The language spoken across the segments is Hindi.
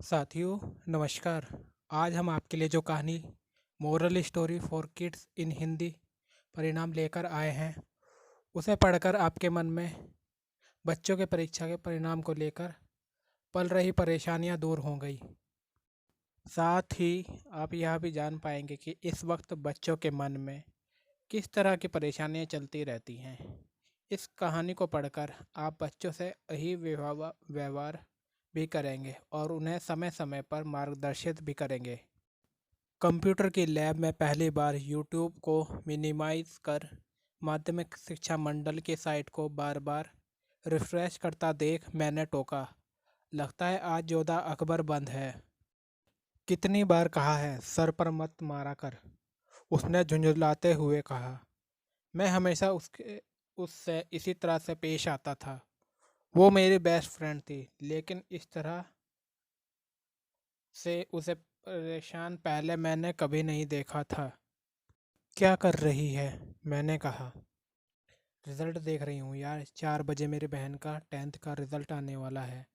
साथियों, नमस्कार। आज हम आपके लिए जो कहानी moral story for kids in Hindi परिणाम लेकर आए हैं, उसे पढ़कर आपके मन में बच्चों के परीक्षा के परिणाम को लेकर पल रही परेशानियां दूर हो गई। साथ ही आप यह भी जान पाएंगे कि इस वक्त बच्चों के मन में किस तरह की परेशानियां चलती रहती हैं। इस कहानी को पढ़कर आप बच्चों से यही व्यवहार भी करेंगे और उन्हें समय समय पर मार्गदर्शित भी करेंगे। कंप्यूटर की लैब में पहली बार यूट्यूब को मिनिमाइज कर माध्यमिक शिक्षा मंडल की साइट को बार बार रिफ्रेश करता देख मैंने टोका, लगता है आज जोधा अकबर बंद है। कितनी बार कहा है सर पर मत मारा कर, उसने झुंझुलाते हुए कहा। मैं हमेशा उससे इसी तरह से पेश आता था। वो मेरी बेस्ट फ्रेंड थी, लेकिन इस तरह से उसे परेशान पहले मैंने कभी नहीं देखा था। क्या कर रही है? मैंने कहा। रिजल्ट देख रही हूँ यार, 4 बजे मेरी बहन का 10th का रिजल्ट आने वाला है,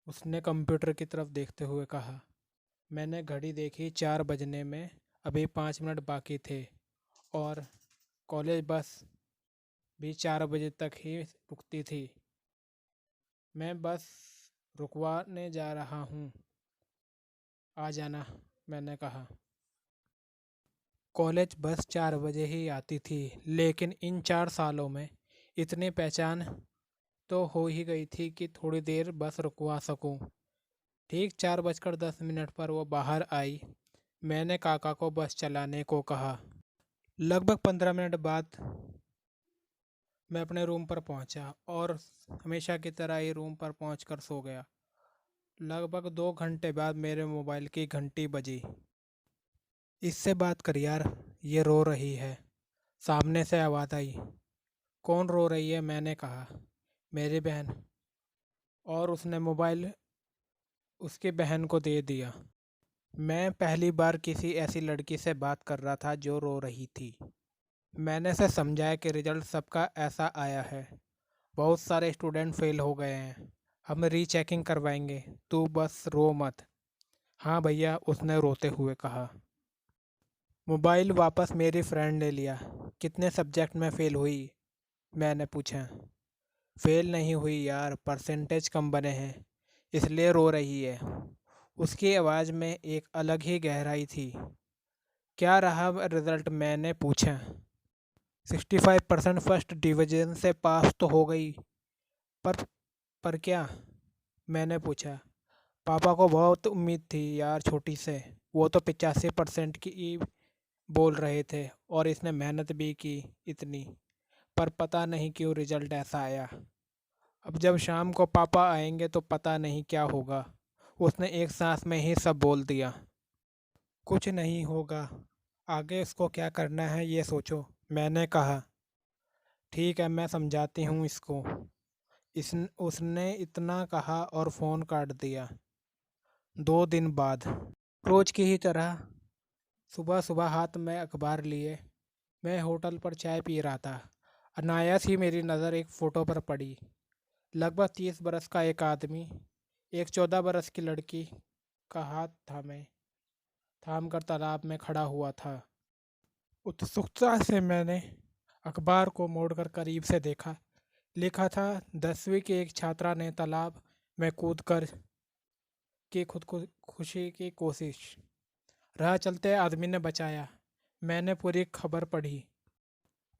उसने कंप्यूटर की तरफ देखते हुए कहा। मैंने घड़ी देखी, 4 बजने में अभी 5 मिनट बाकी थे और कॉलेज बस भी 4 बजे तक ही रुकती थी। मैं बस रुकवाने जा रहा हूँ, आ जाना, मैंने कहा। कॉलेज बस 4 बजे ही आती थी, लेकिन इन 4 सालों में इतनी पहचान तो हो ही गई थी कि थोड़ी देर बस रुकवा सकूं। ठीक 4:10 पर वो बाहर आई। मैंने काका को बस चलाने को कहा। लगभग 15 मिनट बाद मैं अपने रूम पर पहुंचा और हमेशा की तरह ही रूम पर पहुंचकर सो गया। लगभग 2 घंटे बाद मेरे मोबाइल की घंटी बजी। इससे बात कर यार, ये रो रही है, सामने से आवाज़ आई। कौन रो रही है? मैंने कहा। मेरी बहन। और उसने मोबाइल उसकी बहन को दे दिया। मैं पहली बार किसी ऐसी लड़की से बात कर रहा था जो रो रही थी। मैंने उसे समझाया कि रिजल्ट सबका ऐसा आया है, बहुत सारे स्टूडेंट फेल हो गए हैं, हम रीचेकिंग करवाएंगे, तू बस रो मत। हाँ भैया, उसने रोते हुए कहा। मोबाइल वापस मेरी फ्रेंड ने लिया। कितने सब्जेक्ट में फ़ेल हुई? मैंने पूछा। फेल नहीं हुई यार, परसेंटेज कम बने हैं, इसलिए रो रही है। उसकी आवाज़ में एक अलग ही गहराई थी। क्या रहा रिजल्ट? मैंने पूछा। 65% फर्स्ट डिवीजन से पास तो हो गई, पर पर क्या? मैंने पूछा। पापा को बहुत उम्मीद थी यार छोटी से, वो तो 85% की ही बोल रहे थे और इसने मेहनत भी की इतनी, पर पता नहीं क्यों रिजल्ट ऐसा आया। अब जब शाम को पापा आएंगे तो पता नहीं क्या होगा। उसने एक सांस में ही सब बोल दिया। कुछ नहीं होगा, आगे इसको क्या करना है ये सोचो, मैंने कहा। ठीक है, मैं समझाती हूँ इसको। इस उसने इतना कहा और फ़ोन काट दिया। 2 दिन बाद रोज की ही तरह सुबह सुबह हाथ में अखबार लिए मैं होटल पर चाय पी रहा था। अनायास ही मेरी नज़र एक फ़ोटो पर पड़ी। लगभग 30 बरस का एक आदमी एक 14 बरस की लड़की का हाथ थाम कर तालाब में खड़ा हुआ था। उत्सुकता से मैंने अखबार को मोड़कर करीब से देखा। लिखा था, 10वीं की एक छात्रा ने तालाब में कूदकर की खुद को खुशी की कोशिश, राह चलते आदमी ने बचाया। मैंने पूरी खबर पढ़ी।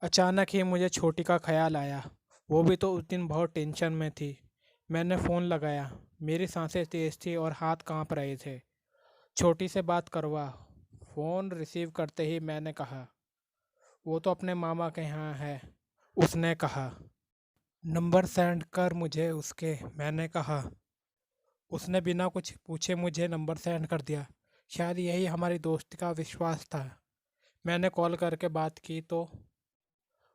अचानक ही मुझे छोटी का ख्याल आया। वो भी तो उस दिन बहुत टेंशन में थी। मैंने फ़ोन लगाया। मेरी सांसें तेज थी और हाथ कांप रहे थे। छोटी से बात करवा। फ़ोन रिसीव करते ही मैंने कहा। वो तो अपने मामा के यहाँ है, उसने कहा। नंबर सेंड कर मुझे उसके, मैंने कहा। उसने बिना कुछ पूछे मुझे नंबर सेंड कर दिया। शायद यही हमारी दोस्ती का विश्वास था। मैंने कॉल करके बात की तो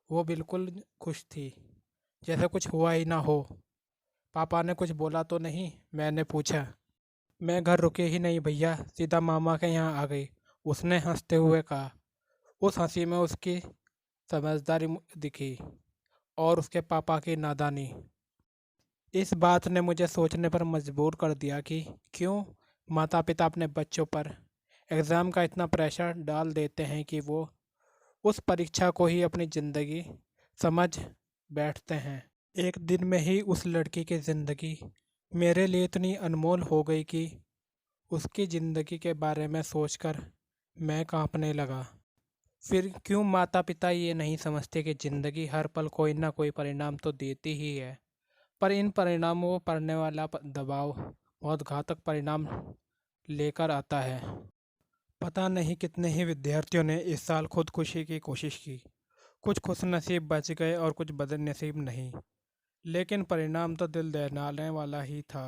वो बिल्कुल खुश थी, जैसे कुछ हुआ ही ना हो। पापा ने कुछ बोला तो नहीं? मैंने पूछा। मैं घर रुके ही नहीं भैया, सीधा मामा के यहाँ आ गई, उसने हंसते हुए कहा। उस हंसी में उसकी समझदारी दिखी और उसके पापा की नादानी। इस बात ने मुझे सोचने पर मजबूर कर दिया कि क्यों माता पिता अपने बच्चों पर एग्ज़ाम का इतना प्रेशर डाल देते हैं कि वो उस परीक्षा को ही अपनी ज़िंदगी समझ बैठते हैं। एक दिन में ही उस लड़की की ज़िंदगी मेरे लिए इतनी अनमोल हो गई कि उसकी ज़िंदगी के बारे में सोचकर मैं कांपने लगा। फिर क्यों माता पिता ये नहीं समझते कि ज़िंदगी हर पल कोई ना कोई परिणाम तो देती ही है, पर इन परिणामों पर पड़ने वाला दबाव बहुत घातक परिणाम लेकर आता है। पता नहीं कितने ही विद्यार्थियों ने इस साल खुदकुशी की कोशिश की। कुछ खुशनसीब बच गए और कुछ बदनसीब नहीं, लेकिन परिणाम तो दिल दहलाने वाला ही था।